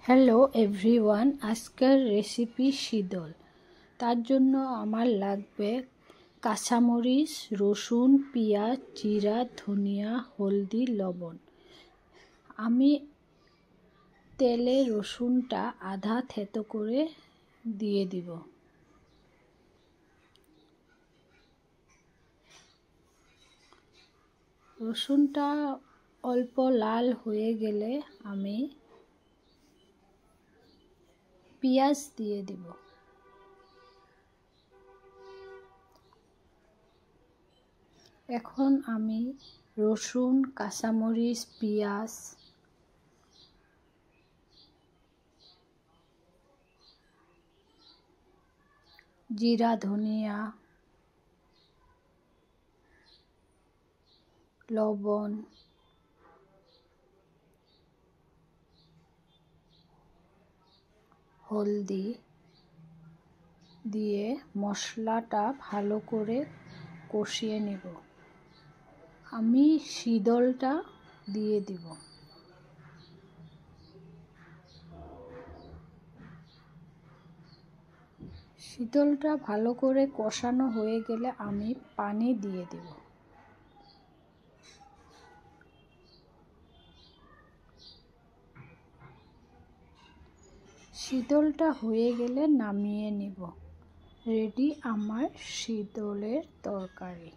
Hello everyone, আজকের recipe শীতল। তার জন্য আমার লাগবে কাঁচামরিচ, রসুন, পেঁয়াজ, জিরা, ধনিয়া, হলদি, লবণ। আমি তেলে রসুনটা আধা থেতো করে দিয়ে দিব। রসুনটা অল্প লাল হয়ে গেলে আমি পেঁয়াজ দিয়ে দিব। এখন আমি রসুন, কাঁচামরিচ, পেঁয়াজ, জিরা, ধনিয়া, লবণ, হলদি দিয়ে মশলাটা ভালো করে কষিয়ে নেব। আমি শীতলটা দিয়ে দিব। শীতলটা ভালো করে কষানো হয়ে গেলে আমি পানি দিয়ে দেব। শীতলটা হয়ে গেলে নামিয়ে নেব। রেডি আমার শীতলের তরকারি।